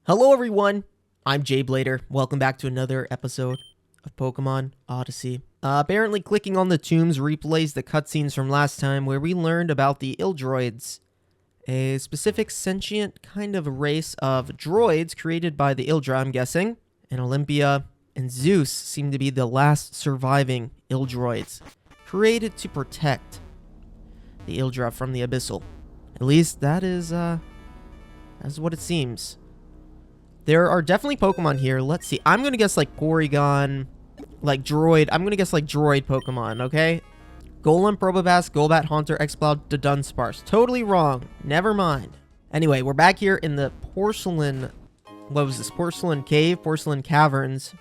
Hello everyone, I'm jblader. Welcome back to another episode of Pokémon Odyssey. Apparently clicking on the tombs replays the cutscenes from last time where we learned about the Ildroids, a specific sentient kind of race of droids created by the Ildra, I'm guessing. And Olympia and Zeus seem to be the last surviving Ildroids, created to protect the Ildra from the abyssal. At least that's what it seems. There are definitely Pokemon here. Let's see. I'm going to guess like Porygon, like Droid. I'm going to guess like Droid Pokemon, okay? Golem, Probopass, Golbat, Haunter, Exploud, Dunsparce. Totally wrong. Never mind. Anyway, we're back here in the Porcelain... What was this? Porcelain Cave? Porcelain Caverns.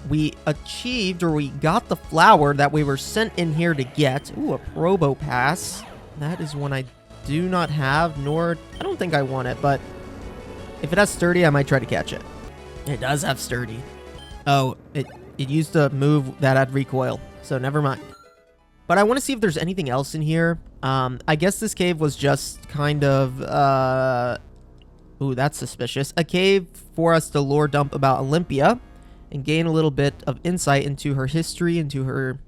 We achieved, or we got the flower that we were sent in here to get. Ooh, a Probopass. That is one I do not have, nor... I don't think I want it, but... if it has Sturdy, I might try to catch it. It does have Sturdy. Oh, it used a move that had Recoil, so never mind. But I want to see if there's anything else in here. I guess this cave was just kind of, ooh, that's suspicious. A cave for us to lore dump about Olympia and gain a little bit of insight into her history, into her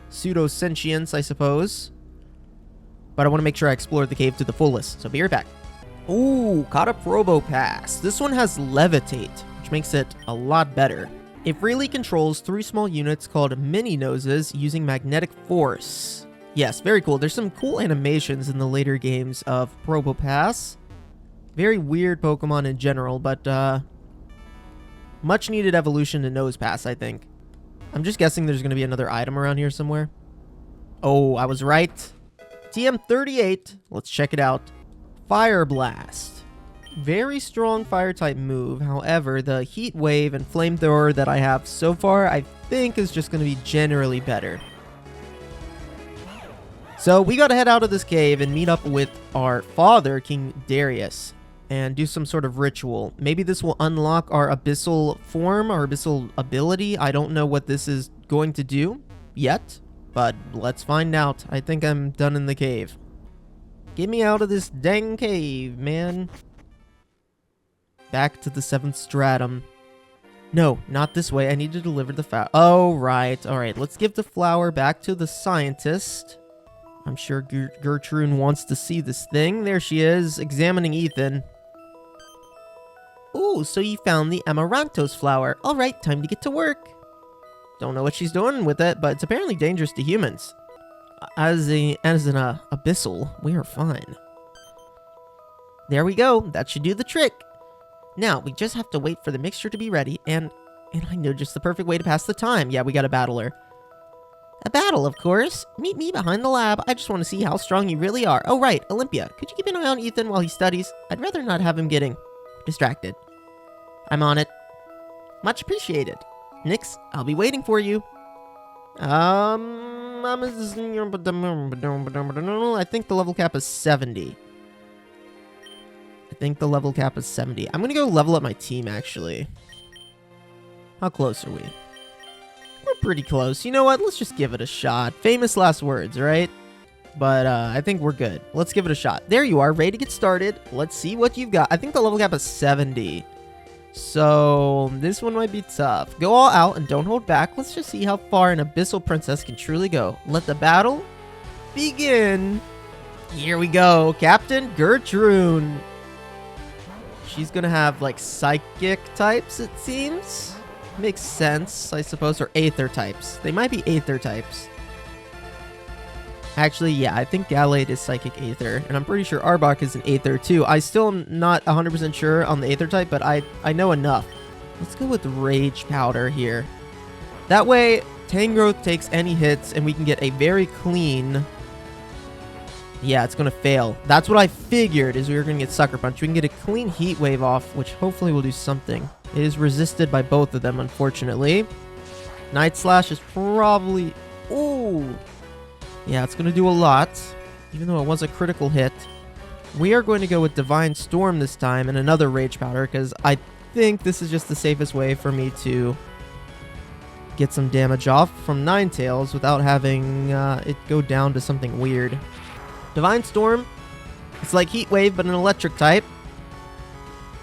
pseudo-sentience, I suppose. But I want to make sure I explore the cave to the fullest, so be right back. Ooh, caught a Probopass. This one has Levitate, which makes it a lot better. It freely controls 3 small units called Mini Noses using magnetic force. Yes, very cool. There's some cool animations in the later games of Probopass. Very weird Pokemon in general, but much needed evolution to Nosepass, I think. I'm just guessing there's going to be another item around here somewhere. Oh, I was right. TM38. Let's check it out. Fire Blast. Very strong fire type move. However, the Heat Wave and Flamethrower that I have so far, I think is just going to be generally better. So we got to head out of this cave and meet up with our father, King Darius, and do some sort of ritual. Maybe this will unlock our abyssal form, our abyssal ability. I don't know what this is going to do yet, but let's find out. I think I'm done in the cave. Get me out of this dang cave, man. Back to the 7th stratum. No, not this way. I need to deliver the flower. Oh, right. All right, let's give the flower back to the scientist. I'm sure Gertrude wants to see this thing. There she is, examining Ethan. Ooh, so you found the Amaranthos flower. All right, time to get to work. Don't know what she's doing with it, but it's apparently dangerous to humans. As an abyssal, we are fine. There we go. That should do the trick. Now, we just have to wait for the mixture to be ready, and I know just the perfect way to pass the time. Yeah, we got a battler. A battle, of course. Meet me behind the lab. I just want to see how strong you really are. Oh, right, Olympia. Could you keep an eye on Ethan while he studies? I'd rather not have him getting distracted. I'm on it. Much appreciated. Nix, I'll be waiting for you. I think the level cap is 70. I'm gonna go level up my team, actually. How close are we? We're pretty close. You know what? Let's just give it a shot. Famous last words, right? But I think we're good. Let's give it a shot. There you are, ready to get started. Let's see what you've got. I think the level cap is 70. So, this one might be tough. Go all out and don't hold back. Let's just see how far an abyssal princess can truly go. Let the battle begin. Here we go. Captain Gertrude. She's gonna have, like, psychic types, it seems. Makes sense, I suppose. Or aether types. They might be aether types. Actually, yeah, I think Gallade is Psychic Aether, and I'm pretty sure Arbok is an Aether too. I still am not 100% sure on the Aether type, but I know enough. Let's go with Rage Powder here. That way, Tangrowth takes any hits, and we can get a very clean... Yeah, it's going to fail. That's what I figured, is we were going to get Sucker Punch. We can get a clean Heat Wave off, which hopefully will do something. It is resisted by both of them, unfortunately. Night Slash is probably... Ooh! Yeah, it's going to do a lot, even though it was a critical hit. We are going to go with Divine Storm this time and another Rage Powder, because I think this is just the safest way for me to get some damage off from Ninetales without having it go down to something weird. Divine Storm, it's like Heat Wave, but an electric type.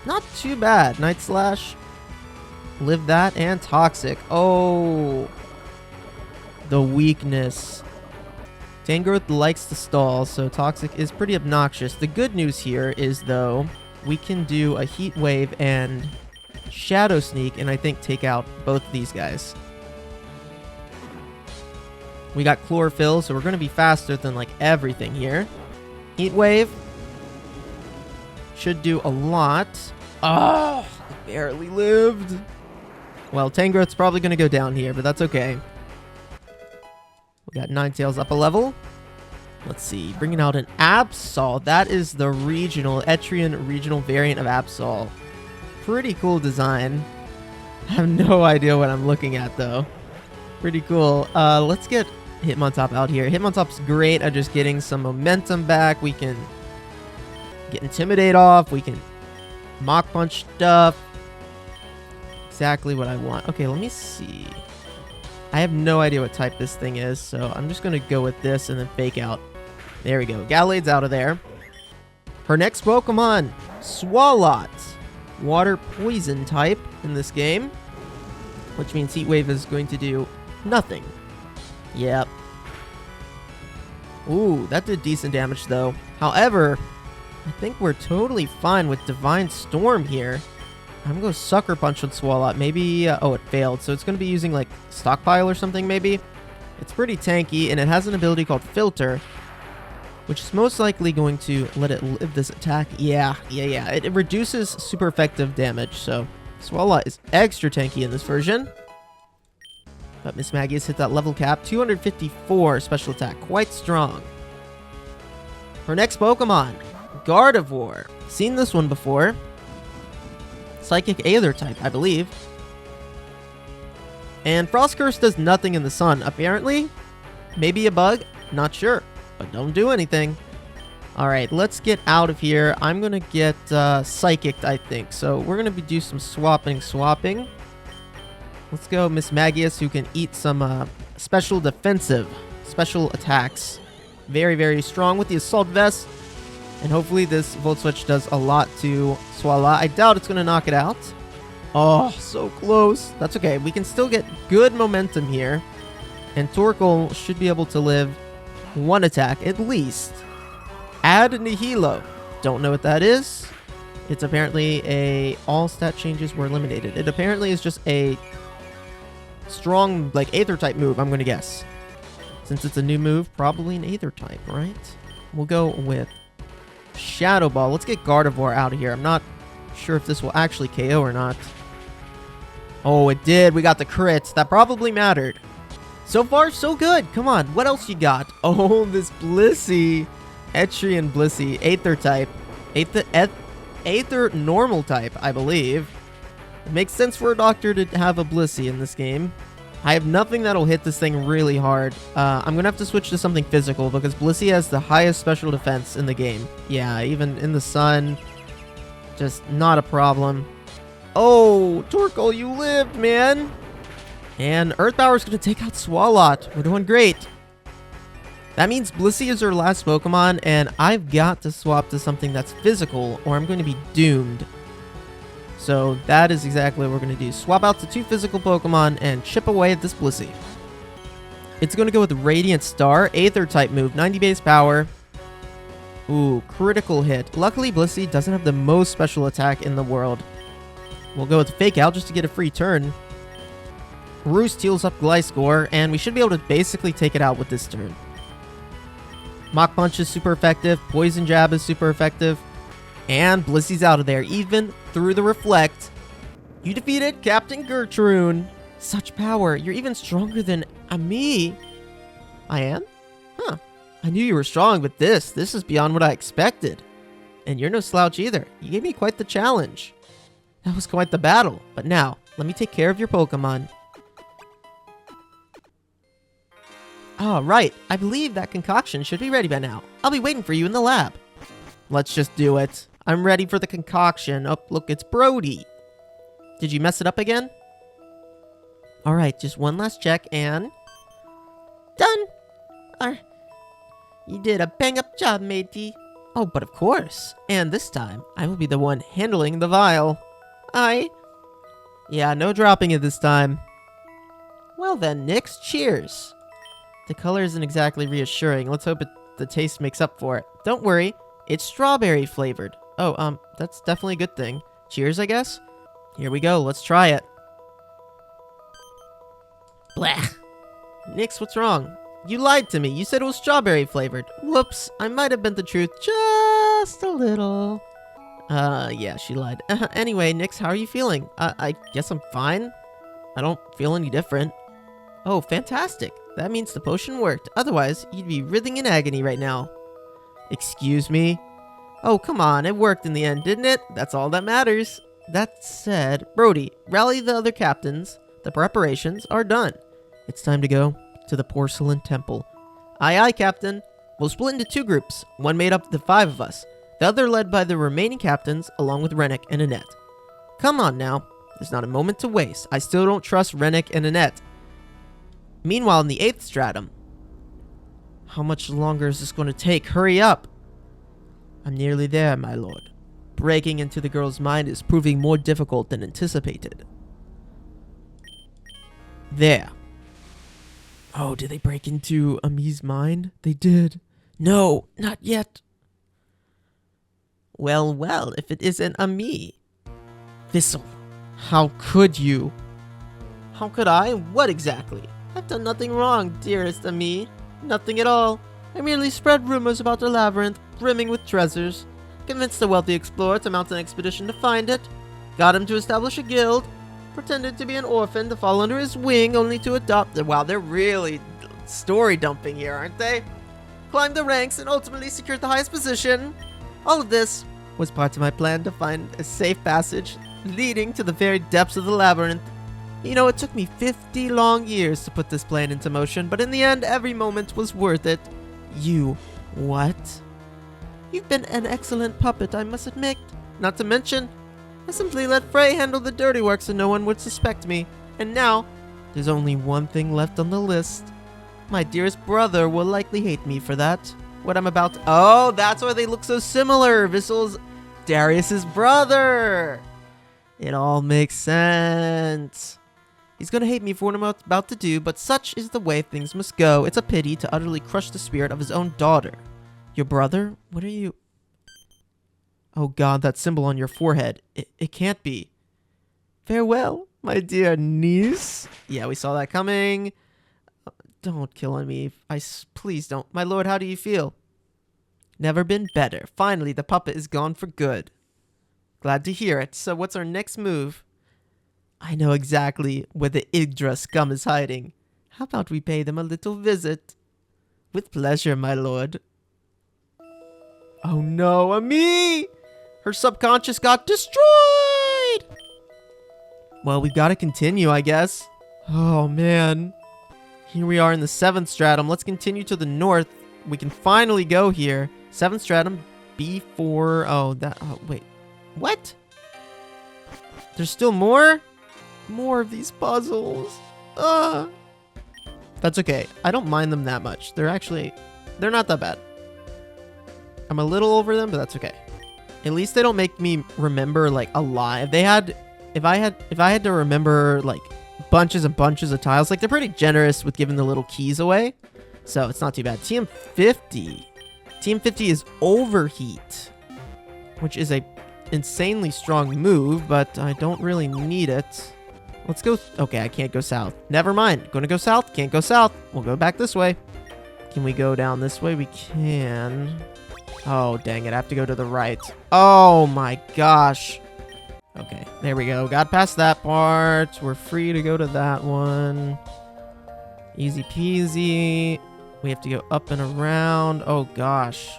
Not too bad. Night Slash. Live that and Toxic. Oh. The weakness. Tangrowth likes to stall, so Toxic is pretty obnoxious. The good news here is, though, we can do a Heat Wave and Shadow Sneak, and I think take out both of these guys. We got Chlorophyll, so we're going to be faster than, like, everything here. Heat Wave. Should do a lot. Oh, barely lived. Well, Tangrowth's probably going to go down here, but that's okay. We got Ninetales up a level. Let's see. Bringing out an Abyssal. That is the regional, Etrian regional variant of Abyssal. Pretty cool design. I have no idea what I'm looking at, though. Pretty cool. Let's get Hitmontop out here. Hitmontop's great at just getting some momentum back. We can get Intimidate off. We can Mach Punch stuff. Exactly what I want. Okay, let me see. I have no idea what type this thing is, so I'm just going to go with this and then Fake Out. There we go. Galade's out of there. Her next Pokemon, Swalot. Water Poison type in this game, which means Heat Wave is going to do nothing. Yep. Ooh, that did decent damage, though. However, I think we're totally fine with Divine Storm here. I'm going to Sucker Punch with Swalot. Maybe... oh, it failed. So it's going to be using, like, Stockpile or something, maybe? It's pretty tanky, and it has an ability called Filter, which is most likely going to let it live this attack. Yeah. It reduces super effective damage, so Swalot is extra tanky in this version. But Miss Maggie has hit that level cap. 254 special attack. Quite strong. Her next Pokemon, Gardevoir. Seen this one before. Psychic Aether type, I believe. And Frost Curse does nothing in the sun, apparently. Maybe a bug? Not sure. But don't do anything. Alright, let's get out of here. I'm going to get Psychic, I think. So we're going to do some swapping. Let's go Miss Magius, who can eat some special attacks. Very, very strong with the Assault Vest. And hopefully this Volt Switch does a lot to Swalot. I doubt it's going to knock it out. Oh, so close. That's okay. We can still get good momentum here. And Torkoal should be able to live one attack at least. Add Nihilo. Don't know what that is. It's apparently a... all stat changes were eliminated. It apparently is just a strong, like, Aether type move, I'm going to guess. Since it's a new move, probably an Aether type, right? We'll go with Shadow Ball. Let's get Gardevoir out of here. I'm not sure if this will actually KO or not. Oh, it did. We got the crits. That probably mattered. So far, so good. Come on. What else you got? Oh, this Blissey. Etrian Blissey. Aether type. Aether normal type, I believe. It makes sense for a doctor to have a Blissey in this game. I have nothing that'll hit this thing really hard. I'm going to have to switch to something physical because Blissey has the highest special defense in the game. Yeah, even in the sun. Just not a problem. Oh, Torkoal, you lived, man. And Earth Power is going to take out Swalot. We're doing great. That means Blissey is our last Pokemon, and I've got to swap to something that's physical, or I'm going to be doomed. So that is exactly what we're going to do. Swap out to 2 physical Pokemon and chip away at this Blissey. It's going to go with Radiant Star, Aether type move, 90 base power. Ooh, critical hit. Luckily, Blissey doesn't have the most special attack in the world. We'll go with Fake Out just to get a free turn. Roost heals up Gliscor, and we should be able to basically take it out with this turn. Mach Punch is super effective. Poison Jab is super effective. And Blissey's out of there, even through the Reflect. You defeated Captain Gertrude. Such power. You're even stronger than me. I am? Huh. I knew you were strong, but this is beyond what I expected. And you're no slouch either. You gave me quite the challenge. That was quite the battle. But now, let me take care of your Pokemon. Ah, right. I believe that concoction should be ready by now. I'll be waiting for you in the lab. Let's just do it. I'm ready for the concoction. Oh, look, it's Brody. Did you mess it up again? Alright, just one last check and... done! You did a bang-up job, matey. Oh, but of course. And this time, I will be the one handling the vial. Yeah, no dropping it this time. Well then, Nix, cheers. The color isn't exactly reassuring. Let's hope the taste makes up for it. Don't worry, it's strawberry flavored. Oh, that's definitely a good thing. Cheers, I guess? Here we go, let's try it. Blah. Nix, what's wrong? You lied to me. You said it was strawberry flavored. Whoops, I might have bent the truth just a little. Yeah, she lied. Anyway, Nix, how are you feeling? I guess I'm fine. I don't feel any different. Oh, fantastic. That means the potion worked. Otherwise, you'd be writhing in agony right now. Excuse me? Oh, come on, it worked in the end, didn't it? That's all that matters. That said, Brody, rally the other captains. The preparations are done. It's time to go to the Porcelain Temple. Aye, aye, Captain. We'll split into 2 groups, one made up of the 5 of us, the other led by the remaining captains, along with Rennick and Annette. Come on now, there's not a moment to waste. I still don't trust Rennick and Annette. Meanwhile, in the 8th stratum. How much longer is this going to take? Hurry up! I'm nearly there, my lord. Breaking into the girl's mind is proving more difficult than anticipated. There. Oh, did they break into Ami's mind? They did. No, not yet. Well, well, if it isn't Ami. Thistle, how could you? How could I? What exactly? I've done nothing wrong, dearest Ami. Nothing at all. I merely spread rumors about the labyrinth, brimming with treasures. Convinced a wealthy explorer to mount an expedition to find it. Got him to establish a guild. Pretended to be an orphan to fall under his wing, only to adopt it. Wow, they're really story dumping here, aren't they? Climbed the ranks and ultimately secured the highest position. All of this was part of my plan to find a safe passage leading to the very depths of the labyrinth. You know, it took me 50 long years to put this plan into motion, but in the end, every moment was worth it. You, what? You've been an excellent puppet, I must admit. Not to mention, I simply let Frey handle the dirty work so no one would suspect me. And now, there's only one thing left on the list. My dearest brother will likely hate me for that. What I'm about to— Oh, that's why they look so similar. Viscel's Darius's brother. It all makes sense. He's gonna hate me for what I'm about to do, but such is the way things must go. It's a pity to utterly crush the spirit of his own daughter. Your brother? What are you— Oh god, that symbol on your forehead. It can't be. Farewell, my dear niece. Yeah, we saw that coming. Don't kill on me. Please don't. My lord, how do you feel? Never been better. Finally, the puppet is gone for good. Glad to hear it. So what's our next move? I know exactly where the Yggdrasil scum is hiding. How about we pay them a little visit? With pleasure, my lord. Oh no, Ami! Her subconscious got destroyed! Well, we've got to continue, I guess. Oh, man. Here we are in the 7th stratum. Let's continue to the north. We can finally go here. 7th stratum, B4. Oh, wait. What? There's still more? More of these puzzles. That's okay. I don't mind them that much. They're not that bad. I'm a little over them, but that's okay. At least they don't make me remember like a lot. If I had to remember like bunches and bunches of tiles, like they're pretty generous with giving the little keys away, so it's not too bad. TM50 is overheat, which is a insanely strong move, but I don't really need it. Let's go. Okay, I can't go south. Never mind. Gonna go south. Can't go south. We'll go back this way. Can we go down this way? We can. Oh, dang it. I have to go to the right. Oh, my gosh. Okay, there we go. Got past that part. We're free to go to that one. Easy peasy. We have to go up and around. Oh, gosh.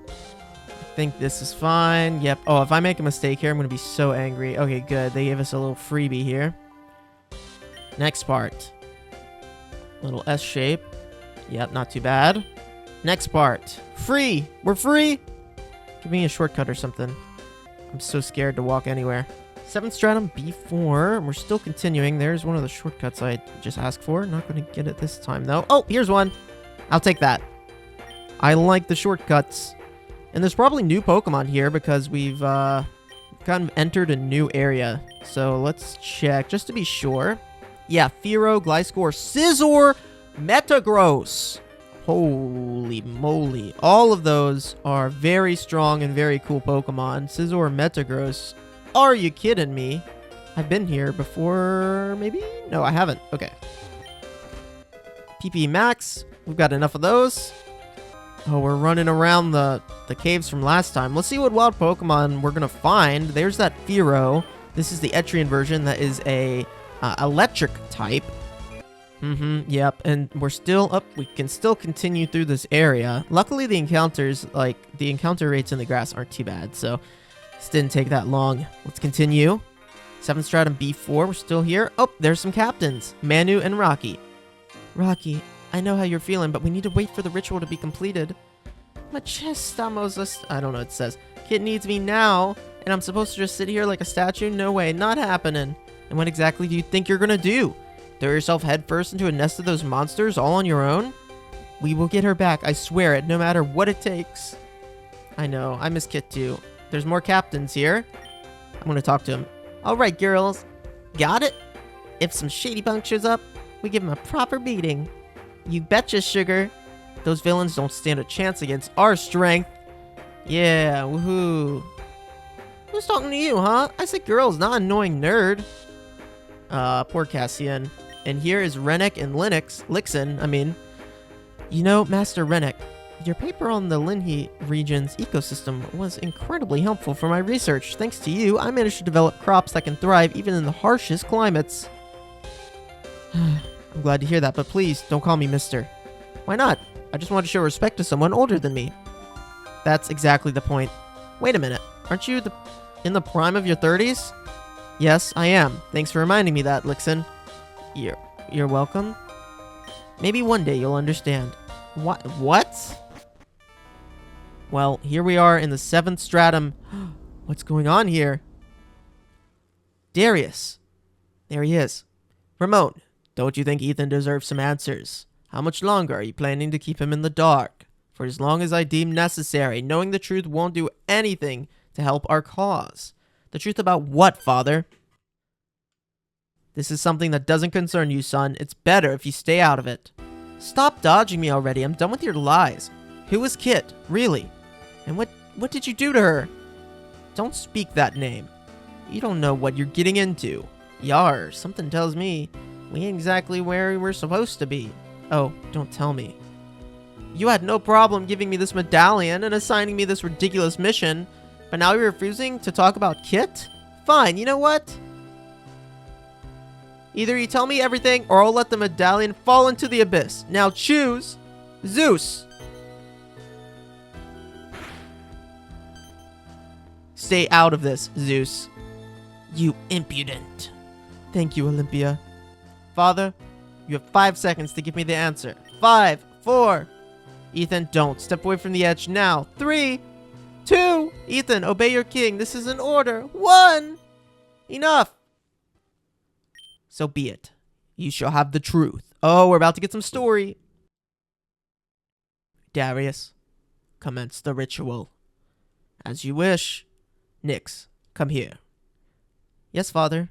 I think this is fine. Yep. Oh, if I make a mistake here, I'm going to be so angry. Okay, good. They gave us a little freebie here. Next part. Little S shape. Yep, not too bad. Next part. Free! We're free! Give me a shortcut or something. I'm so scared to walk anywhere. 7th stratum, B4. We're still continuing. There's one of the shortcuts I just asked for. Not going to get it this time, though. Oh, here's one. I'll take that. I like the shortcuts. And there's probably new Pokemon here because we've kind of entered a new area. So let's check just to be sure. Yeah, Fearow, Gliscor, Scizor, Metagross. Holy moly. All of those are very strong and very cool Pokemon. Scizor, Metagross. Are you kidding me? I've been here before, maybe? No, I haven't. Okay. PP Max. We've got enough of those. Oh, we're running around the caves from last time. Let's see what wild Pokemon we're going to find. There's that Fearow. This is the Etrian version that is a electric type. Yep. And we're still up. We can still continue through this area. Luckily, the encounters, like, the encounter rates in the grass aren't too bad. So, this didn't take that long. Let's continue. 7th Stratum B4. We're still here. Oh, there's some captains. Manu and Rocky. Rocky, I know how you're feeling, but we need to wait for the ritual to be completed. My chest estamos... I don't know what it says. Kid needs me now, and I'm supposed to just sit here like a statue? No way, not happening. And what exactly do you think you're gonna do? Throw yourself headfirst into a nest of those monsters all on your own? We will get her back, I swear it, no matter what it takes. I know, I miss Kit too. There's more captains here. I'm gonna talk to him. Alright, girls. Got it? If some shady punk shows up, we give him a proper beating. You betcha, sugar. Those villains don't stand a chance against our strength. Yeah, woohoo. Who's talking to you, huh? I said girls, not annoying nerd. Poor Cassian. And here is Rennek and Lixin. You know, Master Rennek, your paper on the Linhe region's ecosystem was incredibly helpful for my research. Thanks to you, I managed to develop crops that can thrive even in the harshest climates. I'm glad to hear that, but please, don't call me mister. Why not? I just want to show respect to someone older than me. That's exactly the point. Wait a minute, aren't you in the prime of your 30s? Yes, I am. Thanks for reminding me that, Lixin. You're welcome. Maybe one day you'll understand. What? Well, here we are in the 7th Stratum. What's going on here? Darius. There he is. Ramon, don't you think Ethan deserves some answers? How much longer are you planning to keep him in the dark? For as long as I deem necessary, knowing the truth won't do anything to help our cause. The truth about what, Father? This is something that doesn't concern you, son. It's better if you stay out of it. Stop dodging me already. I'm done with your lies. Who is Kit? Really? And what did you do to her? Don't speak that name. You don't know what you're getting into. Yar, something tells me we ain't exactly where we're supposed to be. Oh, don't tell me. You had no problem giving me this medallion and assigning me this ridiculous mission, but now you're refusing to talk about Kit? Fine, you know what? Either you tell me everything, or I'll let the medallion fall into the abyss. Now choose. Zeus. Stay out of this, Zeus. You impudent. Thank you, Olympia. Father, you have 5 seconds to give me the answer. 5, 4. Ethan, don't. Step away from the edge now. 3, 2. Ethan, obey your king. This is an order. 1. Enough. So be it. You shall have the truth. Oh, we're about to get some story. Darius, commence the ritual. As you wish. Nyx, come here. Yes, Father.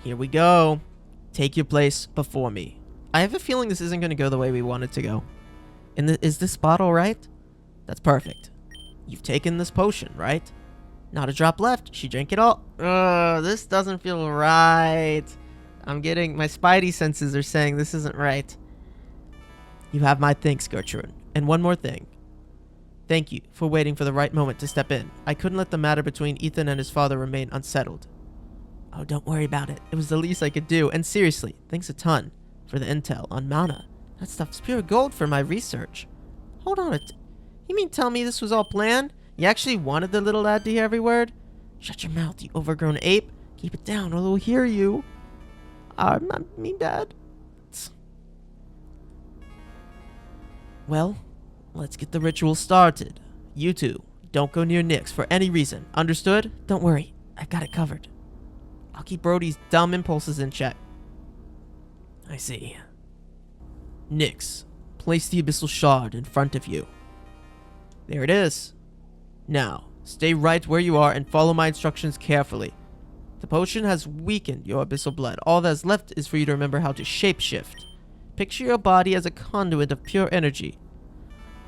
Here we go. Take your place before me. I have a feeling this isn't going to go the way we want it to go. Is this bottle right? That's perfect. You've taken this potion, right? Not a drop left. She drank it all. This doesn't feel right. I'm getting... My spidey senses are saying this isn't right. You have my thanks, Gertrude. And one more thing. Thank you for waiting for the right moment to step in. I couldn't let the matter between Ethan and his father remain unsettled. Oh, don't worry about it. It was the least I could do. And seriously, thanks a ton for the intel on mana. That stuff's pure gold for my research. Hold on you mean tell me this was all planned? You actually wanted the little lad to hear every word? Shut your mouth, you overgrown ape. Keep it down or they'll hear you. Not me, Dad. Well, let's get the ritual started. You two, don't go near Nyx for any reason. Understood? Don't worry, I've got it covered. I'll keep Brody's dumb impulses in check. I see. Nyx, place the abyssal shard in front of you. There it is. Now, stay right where you are and follow my instructions carefully. The potion has weakened your abyssal blood. All that's left is for you to remember how to shapeshift. Picture your body as a conduit of pure energy.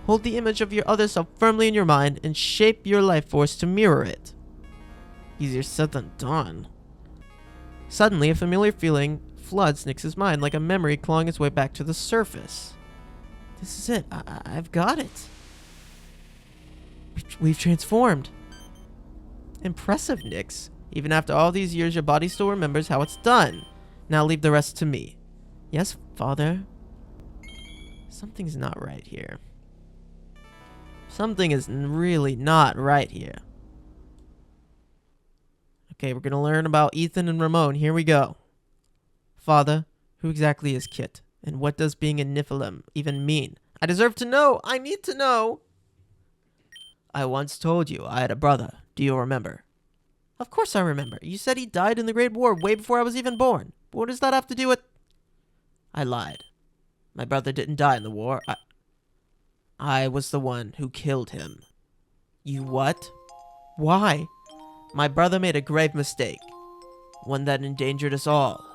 Hold the image of your other self firmly in your mind and shape your life force to mirror it. Easier said than done. Suddenly, a familiar feeling floods Nyx's mind like a memory clawing its way back to the surface. This is it. I've got it. We've transformed. Impressive, Nyx. Even after all these years, your body still remembers how it's done. Now leave the rest to me. Yes, Father? Something's not right here. Something is really not right here. Okay, we're going to learn about Ethan and Ramon. Here we go. Father, who exactly is Kit? And what does being a Nephilim even mean? I deserve to know. I need to know. I once told you I had a brother. Do you remember? Of course I remember. You said he died in the Great War way before I was even born. What does that have to do with... I lied. My brother didn't die in the war. I was the one who killed him. You what? Why? My brother made a grave mistake. One that endangered us all.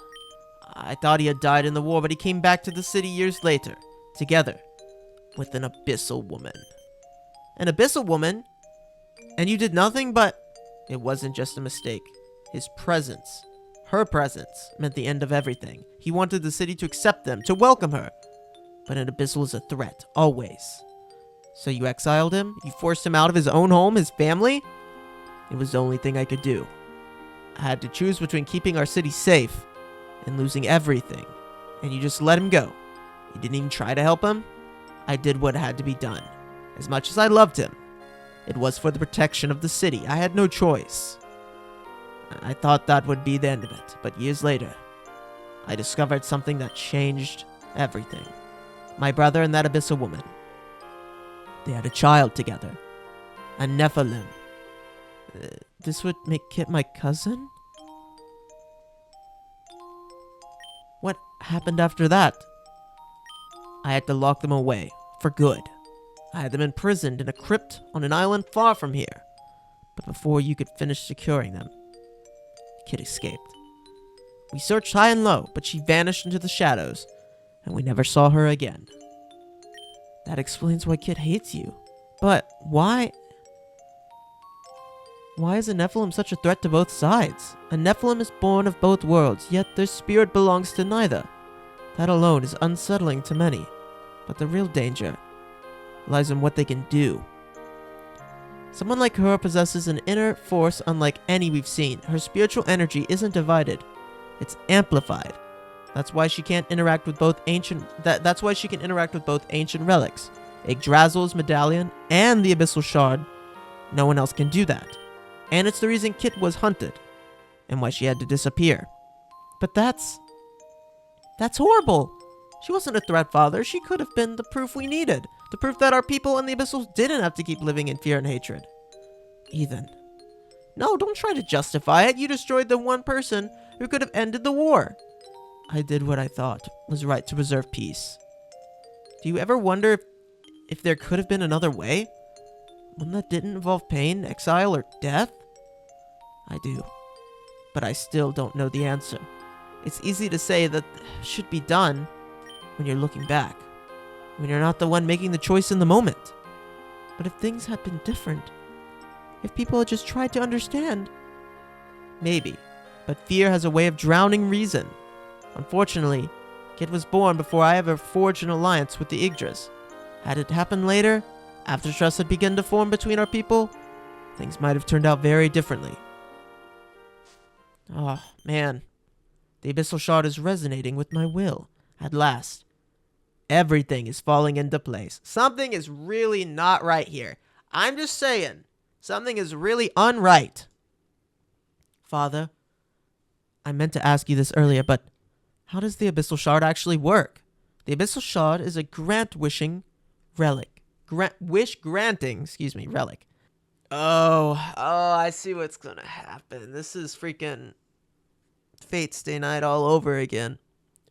I thought he had died in the war, but he came back to the city years later. Together. With an abyssal woman. An abyssal woman? And you did nothing but... It wasn't just a mistake. His presence, her presence, meant the end of everything. He wanted the city to accept them, to welcome her. But an abyssal is a threat, always. So you exiled him? You forced him out of his own home, his family? It was the only thing I could do. I had to choose between keeping our city safe and losing everything. And you just let him go. You didn't even try to help him? I did what had to be done. As much as I loved him, it was for the protection of the city. I had no choice. I thought that would be the end of it, but years later, I discovered something that changed everything. My brother and that abyssal woman. They had a child together. A Nephilim. This would make Kit my cousin? What happened after that? I had to lock them away, for good. I had them imprisoned in a crypt on an island far from here. But before you could finish securing them, Kit escaped. We searched high and low, but she vanished into the shadows, and we never saw her again. That explains why Kit hates you. But why... Why is a Nephilim such a threat to both sides? A Nephilim is born of both worlds, yet their spirit belongs to neither. That alone is unsettling to many. But the real danger lies in what they can do. Someone like her possesses an inner force unlike any we've seen. Her spiritual energy isn't divided. It's amplified. That's why she can't interact with both ancient... That's why she can interact with both ancient relics. Yggdrasil's medallion and the abyssal shard. No one else can do that. And it's the reason Kit was hunted. And why she had to disappear. But that's horrible. She wasn't a threat, Father. She could have been the proof we needed. The proof that our people and the abyssals didn't have to keep living in fear and hatred. Ethan. No, don't try to justify it. You destroyed the one person who could have ended the war. I did what I thought was right to preserve peace. Do you ever wonder if there could have been another way? One that didn't involve pain, exile, or death? I do. But I still don't know the answer. It's easy to say that should be done when you're looking back. When you're not the one making the choice in the moment. But if things had been different, if people had just tried to understand, maybe. But fear has a way of drowning reason. Unfortunately, Kit was born before I ever forged an alliance with the Yggdrasil. Had it happened later, after trust had begun to form between our people, things might have turned out very differently. Oh, man. The abyssal shard is resonating with my will. At last. Everything is falling into place. Something is really not right here. I'm just saying. Something is really unright. Father, I meant to ask you this earlier, but how does the abyssal shard actually work? The abyssal shard is a grant-wishing relic. Wish-granting, relic. Oh, I see what's gonna happen. This is freaking Fate Stay Night all over again.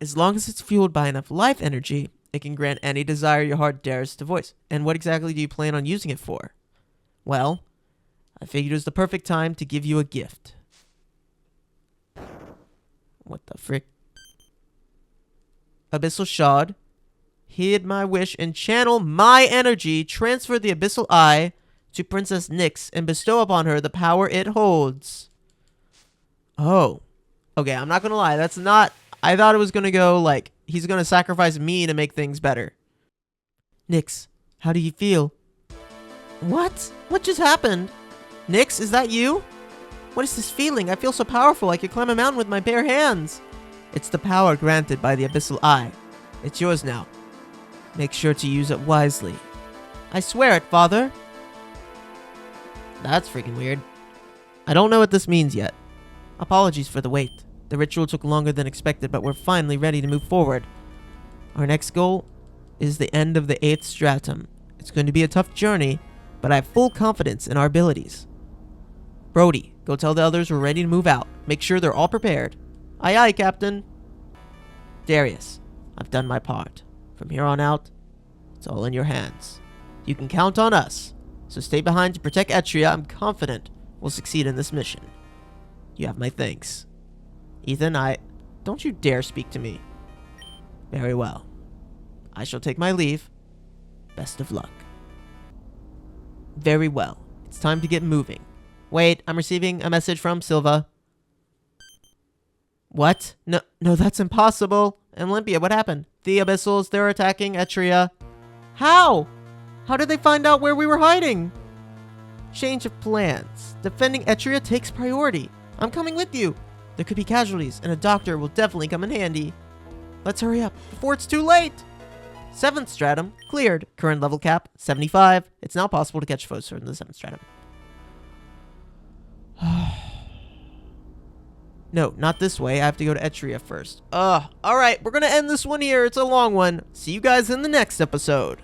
As long as it's fueled by enough life energy, It can grant any desire your heart dares to voice. And what exactly do you plan on using it for? Well, I figured it was the perfect time to give you a gift. What the frick? Abyssal Shard. Heed my wish and channel my energy. Transfer the Abyssal Eye to Princess Nyx and bestow upon her the power it holds. Oh. Okay, I'm not gonna lie. That's not... I thought it was gonna go like, he's gonna sacrifice me to make things better. Nyx, how do you feel? What? What just happened? Nyx, is that you? What is this feeling? I feel so powerful I could climb a mountain with my bare hands. It's the power granted by the Abyssal Eye. It's yours now. Make sure to use it wisely. I swear it, Father. That's freaking weird. I don't know what this means yet. Apologies for the wait. The ritual took longer than expected, but we're finally ready to move forward. Our next goal is the end of the 8th stratum. It's going to be a tough journey, but I have full confidence in our abilities. Brody, go tell the others we're ready to move out. Make sure they're all prepared. Aye aye, Captain. Darius, I've done my part. From here on out, it's all in your hands. You can count on us, so stay behind to protect Etria. I'm confident we'll succeed in this mission. You have my thanks. Ethan, don't you dare speak to me. Very well. I shall take my leave. Best of luck. Very well. It's time to get moving. Wait, I'm receiving a message from Silva. What? No, that's impossible. And Olympia, what happened? The Abyssals, they're attacking Etria. How? How did they find out where we were hiding? Change of plans. Defending Etria takes priority. I'm coming with you. There could be casualties, and a doctor will definitely come in handy. Let's hurry up before it's too late. 7th stratum, cleared. Current level cap, 75. It's now possible to catch foes from the 7th stratum. No, not this way. I have to go to Etria first. Alright, we're gonna end this one here. It's a long one. See you guys in the next episode.